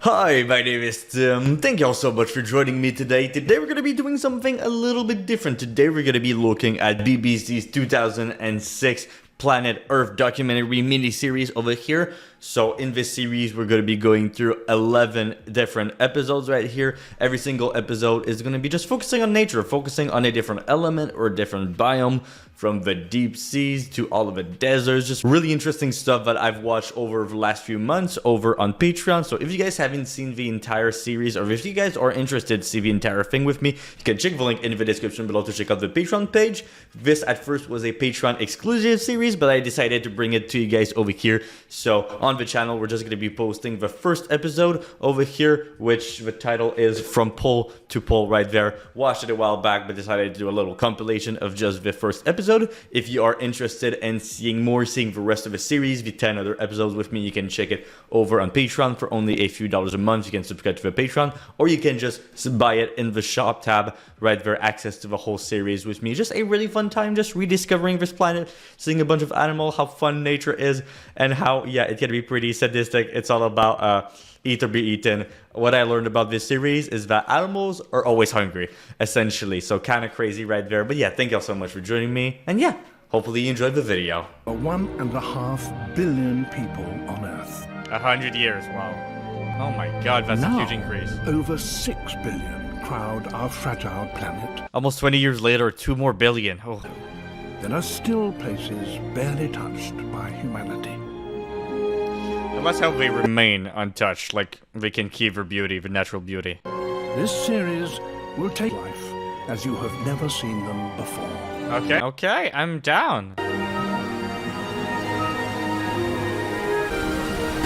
Hi, my name is Tim. Thank you all so much for joining me today. Today we're going to be doing something a little bit different. Today we're going to be looking at BBC's 2006 Planet Earth documentary mini-series over here. So in this series, we're going to be going through 11 different episodes right here. Every single episode is going to be just focusing on nature, focusing on a different element or a different biome, from the deep seas to all of the deserts. Just really interesting stuff that I've watched over the last few months over on Patreon. So if you guys haven't seen the entire series, or if you guys are interested to see the entire thing with me, you can check the link in the description below to check out the Patreon page. This at first was a Patreon exclusive series, but I decided to bring it to you guys over here. So on the channel, we're just going to be posting the first episode over here, which the title is From Pole to Pole right there. Watched it a while back, but decided to do a little compilation of just the first episode. If you are interested in seeing the rest of the series, the 10 other episodes with me, you can check it over on Patreon for only a few dollars a month. You can subscribe to the Patreon, or you can just buy it in the shop tab right there, access to the whole series with me. Just a really fun time just rediscovering this planet, seeing a bunch of animals, how fun nature is, and how, yeah, it can be pretty sadistic. It's all about eat or be eaten. What I learned about this series is that animals are always hungry, essentially. So kind of crazy right there. But yeah, thank y'all so much for joining me. And yeah, hopefully you enjoyed the video. 1.5 billion people on Earth. 100 years, wow. Oh my god, that's Now, a huge increase. over 6 billion crowd our fragile planet. Almost 20 years later, 2 more billion. Oh. There are still places barely touched by humanity. Let's hope they remain untouched, like they can keep their beauty, the natural beauty. This series will take life as you have never seen them before. Okay, I'm down.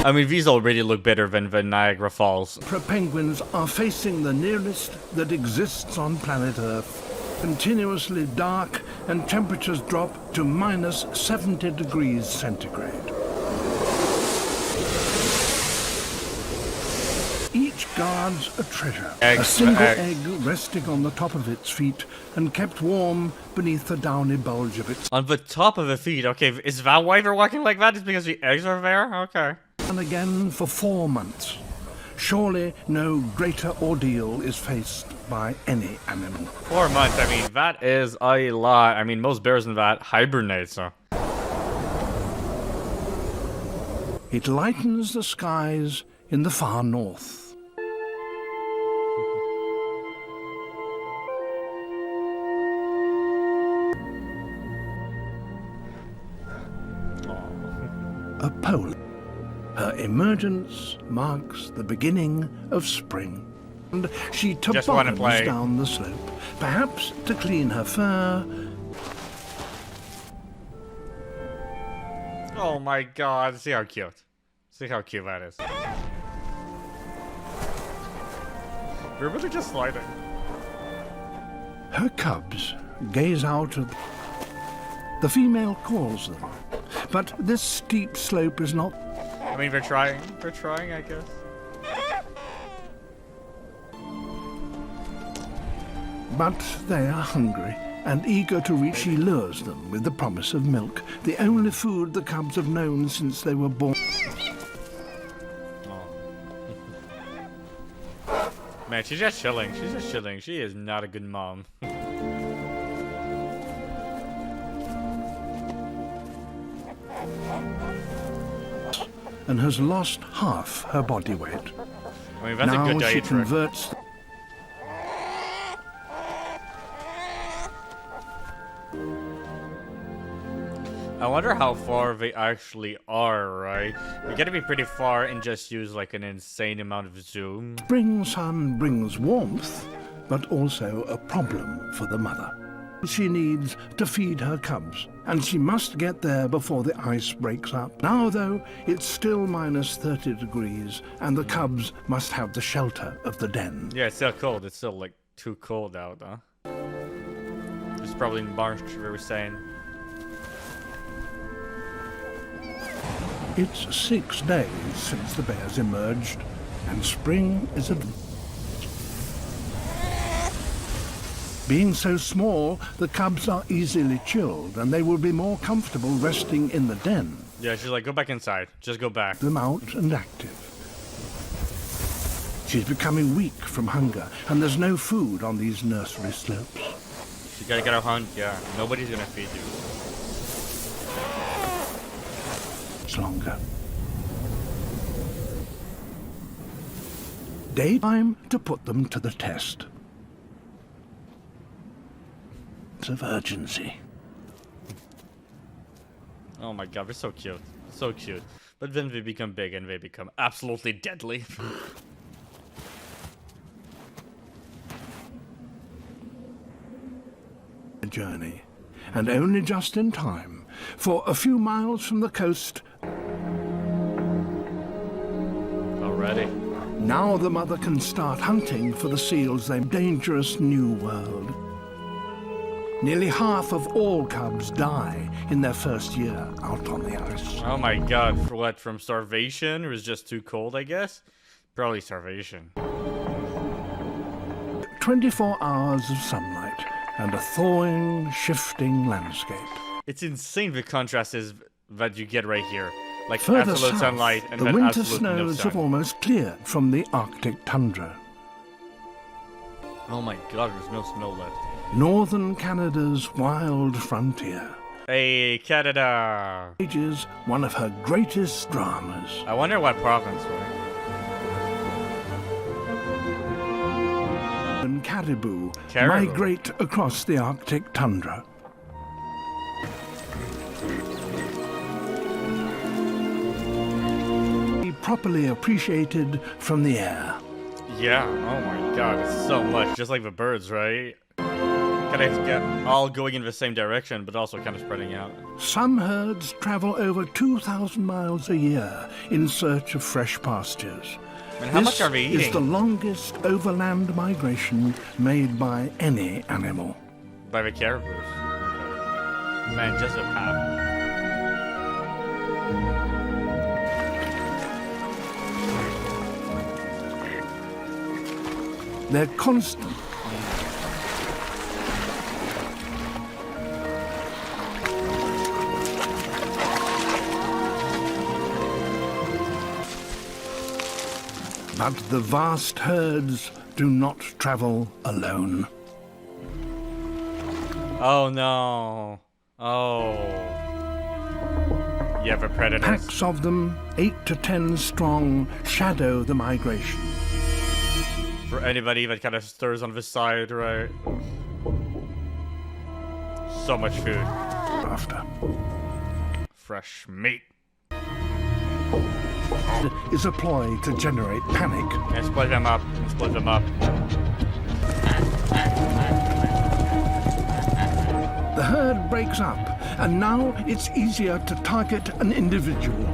I mean, these already look better than the Niagara Falls. Penguins are facing the nearest that exists on planet Earth. Continuously dark, and temperatures drop to minus 70 degrees centigrade. Each guards a treasure, a single egg resting on the top of its feet and kept warm beneath the downy bulge of its... On the top of the feet, okay, is that why they're walking like that? It's because the eggs are there? Okay. And again for 4 months. Surely no greater ordeal is faced by any animal. 4 months, I mean, that is a lot. I mean, most bears in that hibernate, so... It lightens the skies in the far north. A polar. Her emergence marks the beginning of spring. And she toboggans down the slope, perhaps to clean her fur. Oh my god, see how cute. See how cute that is. We're really just sliding. Her cubs gaze out at the female calls them, but this steep slope is not... I mean, they're trying, I guess. But they are hungry and eager to reach. She lures them with the promise of milk, the only food the cubs have known since they were born. Oh. Man, she's just chilling. She is not a good mom. And has lost half her body weight. I mean, that's now a good diet she trick. converts... I wonder how far they actually are, right? We gotta be pretty far and just use like an insane amount of zoom. Spring sun brings warmth, but also a problem for the mother. She needs to feed her cubs, and she must get there before the ice breaks up. Now, though, it's still minus 30 degrees, and the cubs must have the shelter of the den. Yeah, it's still cold. It's still, like, too cold out, huh? It's probably in March, we were saying. It's 6 days since the bears emerged, and spring is a... Being so small, the cubs are easily chilled, and they will be more comfortable resting in the den. Yeah, she's like, go back inside. Just go back. Them out and active. She's becoming weak from hunger, and there's no food on these nursery slopes. You gotta get a hunt, yeah. Nobody's gonna feed you. It's longer. Daytime to put them to the test. It's of urgency. Oh my god, they're so cute. So cute. But then they become big and they become absolutely deadly. A journey, and only just in time, for a few miles from the coast. Already. Now the mother can start hunting for the seals' their dangerous new world. Nearly half of all cubs die in their first year out on the ice. Oh my god, for what? From starvation? Or is it just too cold, I guess? Probably starvation. 24 hours of sunlight and a thawing, shifting landscape. It's insane the contrast is that you get right here. Like Further absolute south, sunlight and the then winter absolute no snows sun. have almost cleared from the Arctic tundra. Oh my god, there's no snow left. Northern Canada's wild frontier. Hey, Canada! Ages one of her greatest dramas. I wonder what province, right? And caribou Caribou. migrate across the Arctic tundra. Be properly appreciated from the air. Yeah, oh my god, it's so much. Just like the birds, right? Kind of get all going in the same direction, but also kind of spreading out. Some herds travel over 2,000 miles a year in search of fresh pastures. And how much are they This is the eating? longest overland migration made by any animal. By the caribous. Okay. Man, just a path. They're constant. But the vast herds do not travel alone. Oh no. Oh. Yeah, the predators. Packs of them, 8 to 10 strong, shadow the migration. For anybody that kind of stirs on the side, right? So much food. After Fresh meat. is a ploy to generate panic. And split them up. And split them up. The herd breaks up, and now it's easier to target an individual.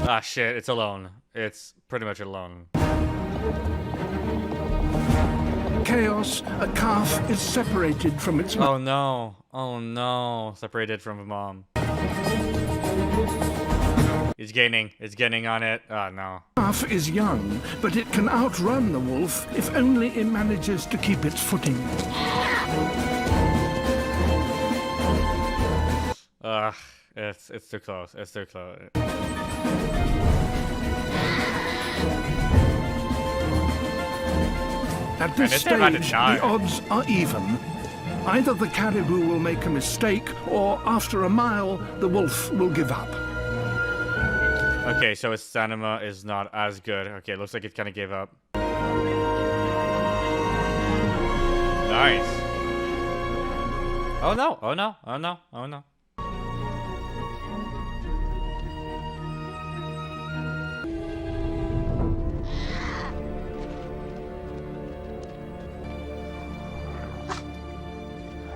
Ah, shit. It's alone. It's pretty much alone. Chaos, a calf is separated from its mother. Oh no. Oh no. Separated from the mom. It's gaining. It's gaining on it. Oh no. Calf is young, but it can outrun the wolf if only it manages to keep its footing. Ugh. It's too close. It's too close. At this And it's about to stage, die. the odds are even. Either the caribou will make a mistake, or after a mile, the wolf will give up. Okay, so its stamina is not as good. Okay, looks like it kind of gave up. Nice. Oh no, oh no, oh no, oh no.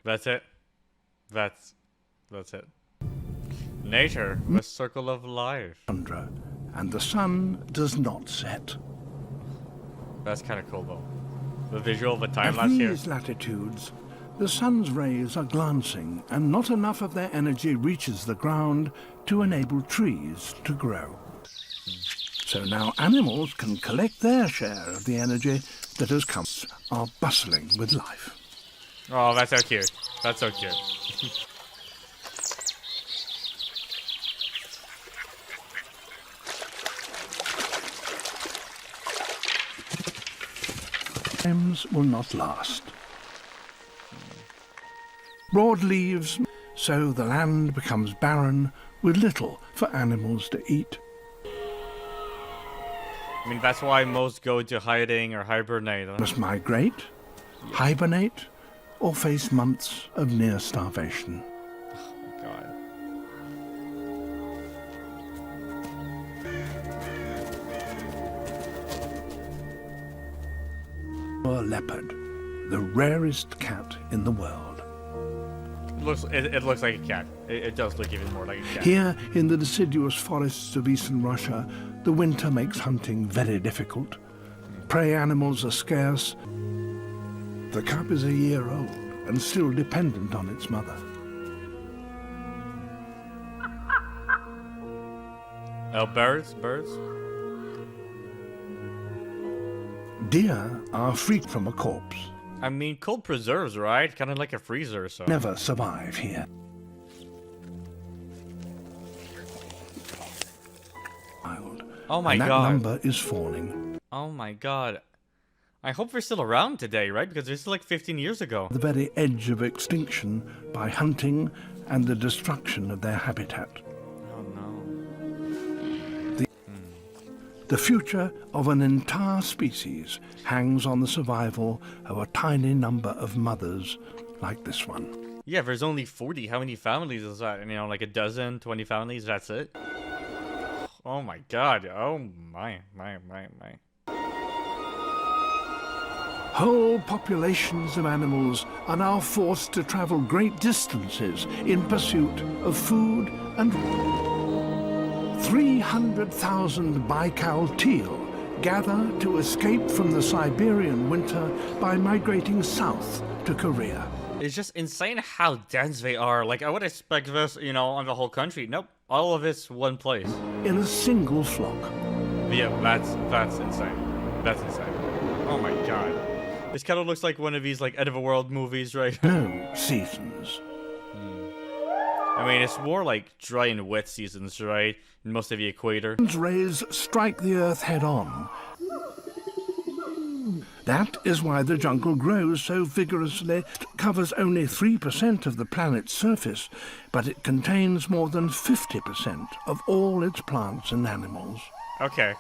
That's it. That's it. Nature, the circle of life. Tundra, and the sun does not set. That's kind of cool though. The visual of the time At lapse here. these latitudes, the sun's rays are glancing, and not enough of their energy reaches the ground to enable trees to grow. So now animals can collect their share of the energy that has come. Are bustling with life. Oh, that's so cute. That's so cute. times will not last. Broad leaves, so the land becomes barren with little for animals to eat. I mean, that's why most go into hiding or hibernate. Huh? Must migrate, hibernate, or face months of near starvation. God. A leopard, the rarest cat in the world. It looks like a cat. It does look even more like a cat. Here, in the deciduous forests of eastern Russia, the winter makes hunting very difficult. Prey animals are scarce. The cub is a year old and still dependent on its mother. Oh, birds? Deer are freed from a corpse. I mean, cold preserves, right? Kind of like a freezer, so. Never survive here. Oh my and that god. number is falling. Oh my god. I hope they're still around today, right? Because this is like 15 years ago. The very edge of extinction by hunting and the destruction of their habitat. Oh no. The future of an entire species hangs on the survival of a tiny number of mothers like this one. Yeah, there's only 40. How many families is that? You know, like a dozen, 20 families, that's it? Oh my god. Oh my. Whole populations of animals are now forced to travel great distances in pursuit of food and 300,000 Baikal teal gather to escape from the Siberian winter by migrating south to Korea. It's just insane how dense they are. Like, I would expect this, you know, on the whole country. Nope. All of it's one place. In a single flock. Yeah, that's insane. That's insane. Oh my god. This kind of looks like one of these, like, end of the world movies, right? No seasons. I mean, it's more like dry and wet seasons, right? In most of the equator. Rays strike the earth head on. That is why the jungle grows so vigorously. It covers only 3% of the planet's surface, but it contains more than 50% of all its plants and animals. Okay.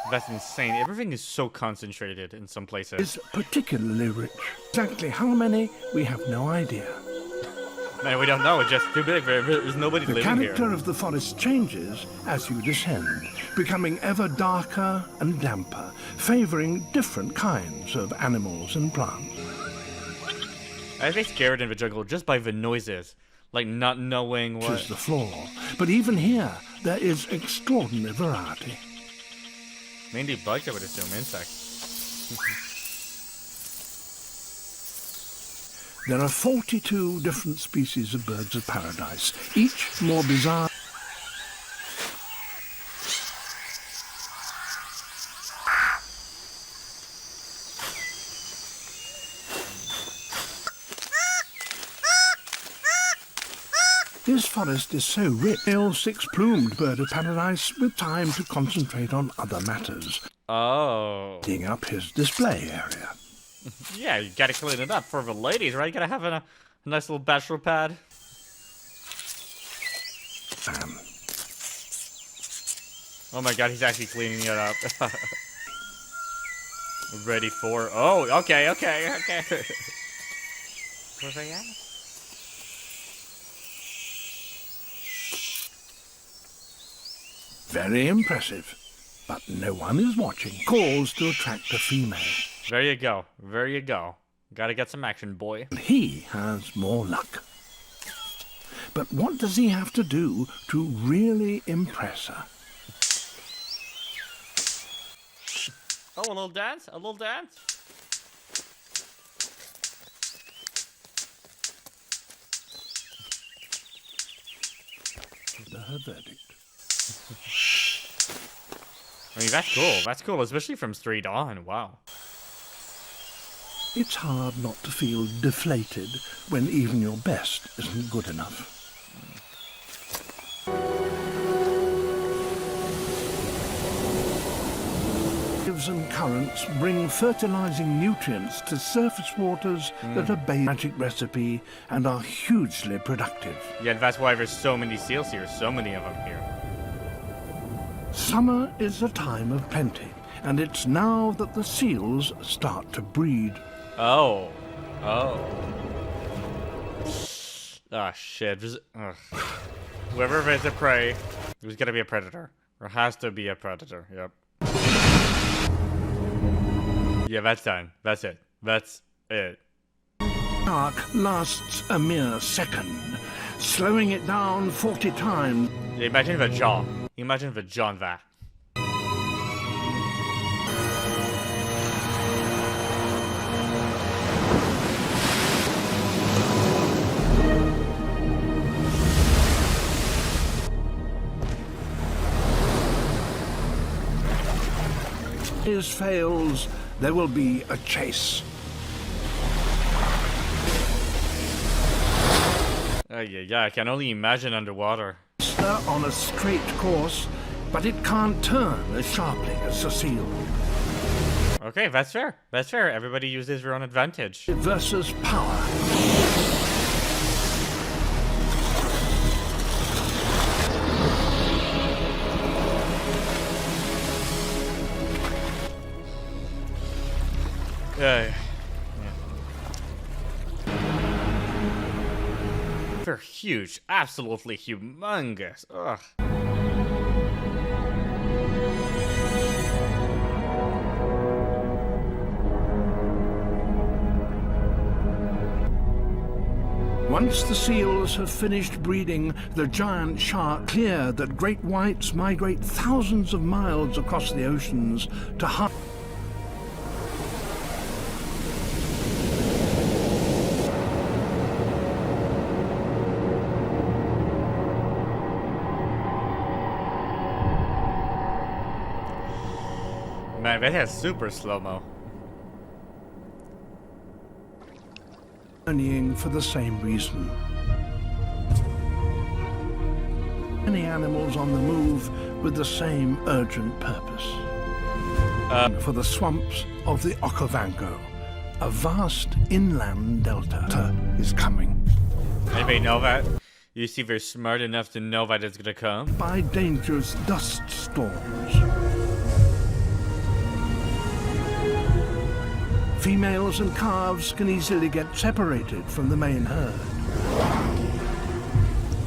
That's insane. Everything is so concentrated in some places. It's particularly rich. Exactly how many, we have no idea. Man, we don't know. It's just too big. There's nobody The living here. character of the forest changes as you descend, becoming ever darker and damper, favouring different kinds of animals and plants. I get scared in the jungle just by the noises, like not knowing Which what. is the flaw. But even here, there is extraordinary variety. Mainly bugs, I would assume, insects. There are 42 different species of birds of paradise, each more bizarre. This forest is so rich, male six-plumed bird of paradise with time to concentrate on other matters. Oh. Digging up his display area. Yeah, you gotta clean it up for the ladies, right? You gotta have a nice little bachelor pad. Oh my god, he's actually cleaning it up. Ready for... Oh, okay. Where's they at? Very impressive, but no one is watching. Calls to attract a female. There you go. Gotta get some action, boy. He has more luck. But what does he have to do to really impress her? Oh, a little dance? Her verdict. I mean, that's cool, especially from straight on, wow. It's hard not to feel deflated when even your best isn't good enough. Waves and currents bring fertilizing nutrients to surface waters that obey magic recipe and are hugely productive. Yeah, that's why there's so many seals here, so many of them here. Summer is a time of plenty, and it's now that the seals start to breed. Oh. Oh. Ah, shit. Whoever there's a prey, there's gonna be a predator. There has to be a predator, yep. Yeah, that's done. That's it. That's it. Arc lasts a mere second, slowing it down 40 times. Yeah, imagine the jaw. Imagine the jaw on that. Fails, there will be a chase. Yeah, I can only imagine underwater. They're on a straight course, but it can't turn as sharply as a seal. Okay, that's fair. That's fair. Everybody uses their own advantage. Versus power. Yeah. They're huge, absolutely humongous. Ugh. Once the seals have finished breeding, the giant shark clear that great whites migrate thousands of miles across the oceans to hunt. Man, that has super slow-mo. Journeying for the same reason. Many animals on the move with the same urgent purpose. For the swamps of the Okavango, a vast inland delta is coming. Anybody know that? You see they're smart enough to know that it's gonna come? By dangerous dust storms. Females and calves can easily get separated from the main herd.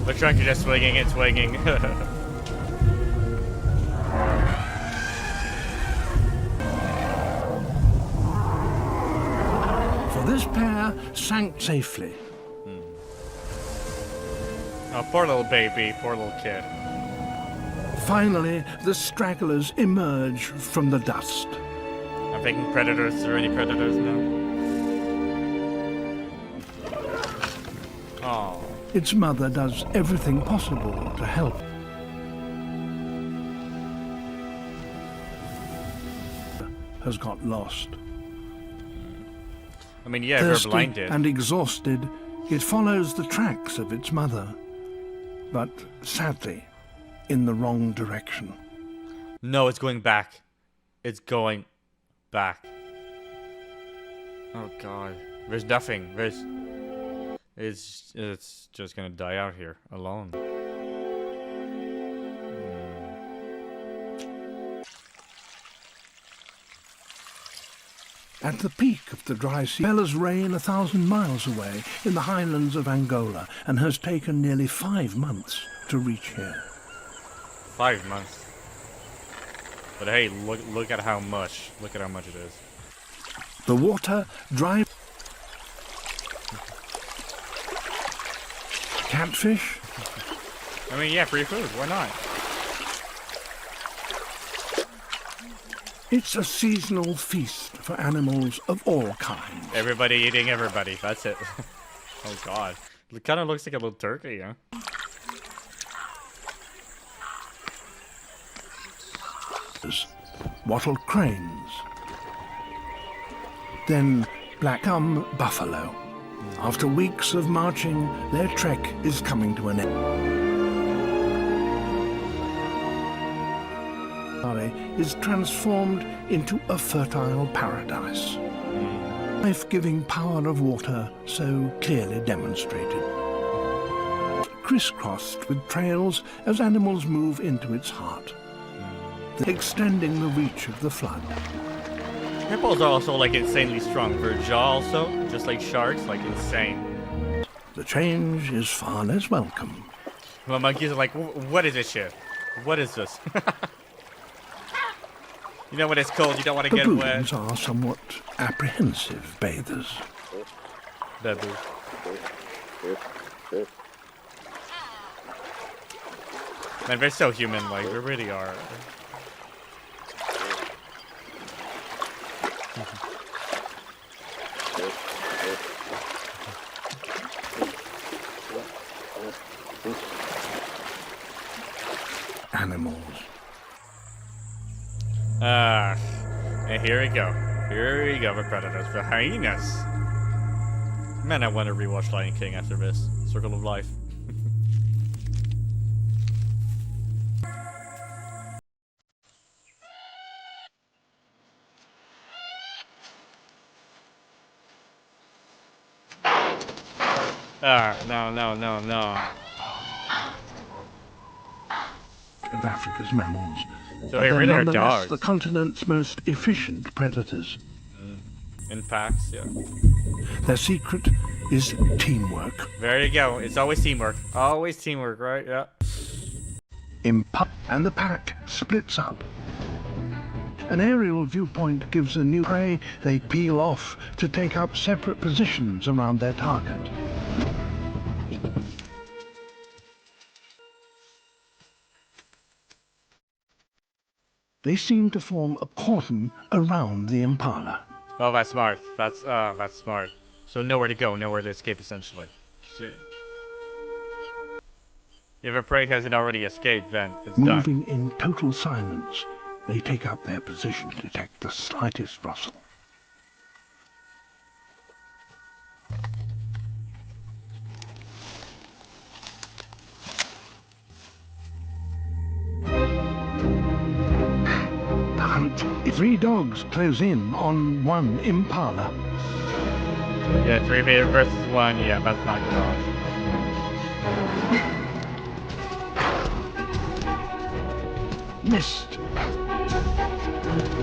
The trunk is just swinging and swinging. For this pair sank safely. Oh, poor little baby, poor little kid. Finally, the stragglers emerge from the dust. I'm thinking predators. Is there any predators now? Oh. Its mother does everything possible to help. Has got lost. I mean, yeah, they're Thirsty blinded. and exhausted, it follows the tracks of its mother, but sadly, in the wrong direction. No, it's going back. It's going back. Oh god. There's nothing. It's just gonna die out here alone. At the peak of the dry sea, fell as rain 1,000 miles away in the highlands of Angola and has taken nearly 5 months to reach here. 5 months. But hey, look at how much. Look at how much it is. The water dry. Catfish. I mean, yeah, free food. Why not? It's a seasonal feast for animals of all kinds. Everybody eating everybody. That's it. Oh god. It kind of looks like a little turkey, huh? Wattled cranes. Then black buffalo. After weeks of marching, their trek is coming to an end. Sorry, sky is transformed into a fertile paradise. Life-giving power of water so clearly demonstrated. Crisscrossed with trails as animals move into its heart, extending the reach of the flood. Hippos are also like insanely strong. For a jaw also, just like sharks, like insane. The change is far less welcome. Well, monkeys are like, what is this shit? What is this? You know when it's cold, you don't want to get wet. Baboons are somewhat apprehensive bathers. Baboon. Man, they're so human, like, they really are. Animals. And here we go. Here we go, the predators, the hyenas. Man, I want to rewatch Lion King after this. Circle of Life. No. Of Africa's mammals. So they really are dogs. The continent's most efficient predators. In packs, yeah. Their secret is teamwork. There you go. It's always teamwork. Always teamwork, right? Yeah. And the pack splits up. An aerial viewpoint gives a new prey. They peel off to take up separate positions around their target. They seem to form a cordon around the impala. Oh, that's smart. That's smart. So nowhere to go, nowhere to escape, essentially. Shit. If a prey hasn't already escaped, then it's Moving done. in total silence, they take up their position to detect the slightest rustle. The hunt. 3 dogs close in on 1 impala. Yeah, 3 versus 1. Yeah, that's not good odds. Missed.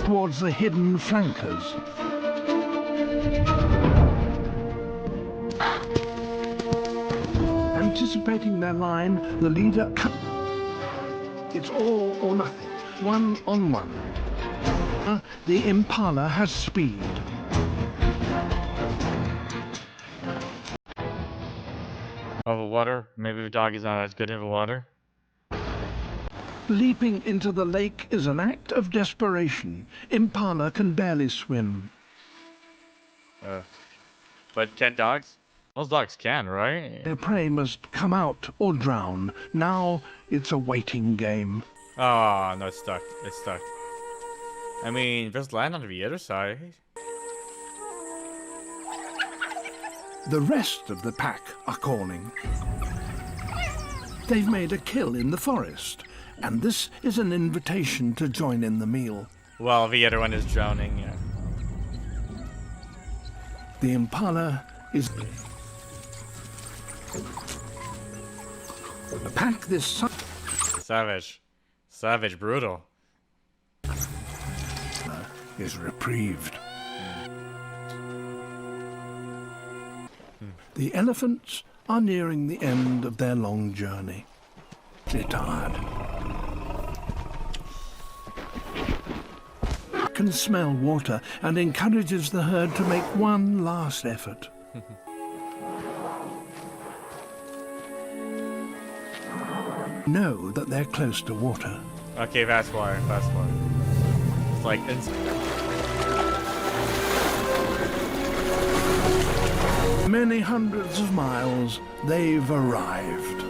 Towards the hidden flankers. Anticipating their line, the leader It's all or nothing. 1 on 1. The impala has speed. Oh, the water? Maybe the dog is not as good in the water? Leaping into the lake is an act of desperation. Impala can barely swim. But can dogs? Most dogs can, right? Their prey must come out or drown. Now it's a waiting game. Oh, no, it's stuck. It's stuck. I mean, just land on the other side. The rest of the pack are calling. They've made a kill in the forest, and this is an invitation to join in the meal. Well, the other one is drowning, yeah. The impala is... The pack this... Savage. Savage, brutal. is reprieved. The elephants are nearing the end of their long journey. They're tired. Can smell water and encourages the herd to make one last effort. Know that they're close to water. Okay, that's why. That's why. It's like Many hundreds of miles, they've arrived.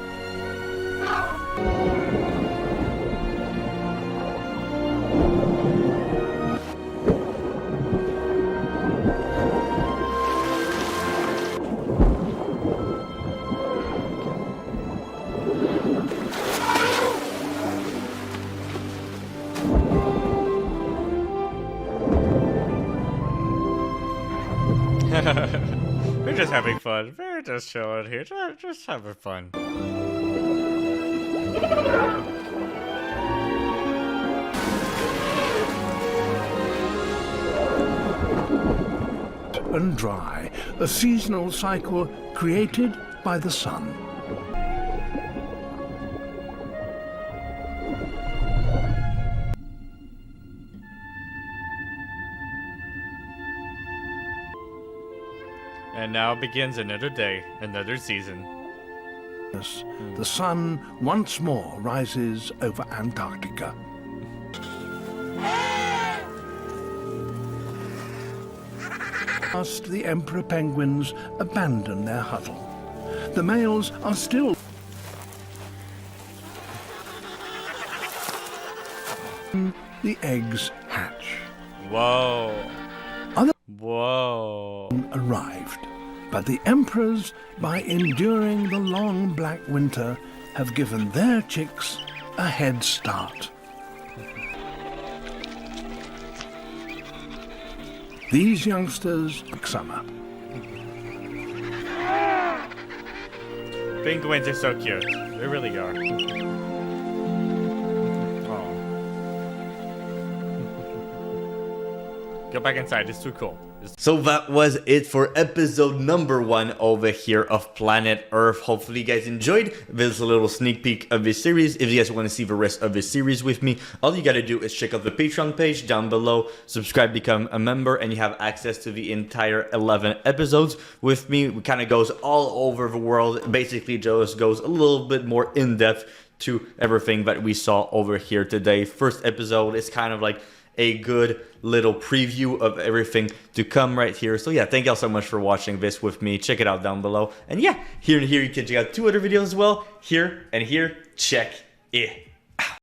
We're just having fun. We're just chilling here. Just having fun. And dry, a seasonal cycle created by the sun. And now begins another day, another season. The sun once more rises over Antarctica. Last, the emperor penguins abandon their huddle. The males are still. The eggs hatch. Whoa. Other Whoa. arrived, but the emperors, by enduring the long black winter, have given their chicks a head start. These youngsters like summer. Penguins are so cute. They really are. Oh. Go back inside. It's too cool. So that was it for episode number 1 over here of Planet Earth. Hopefully you guys enjoyed this little sneak peek of this series. If you guys want to see the rest of this series with me, all you gotta do is check out the Patreon page down below, subscribe, become a member, and you have access to the entire 11 episodes with me. It kind of goes all over the world. Basically just goes a little bit more in depth to everything that we saw over here today. First episode is kind of like a good little preview of everything to come right here. So yeah, thank y'all so much for watching this with me. Check it out down below. And yeah, here and here you can check out 2 other videos as well. Here and here. Check it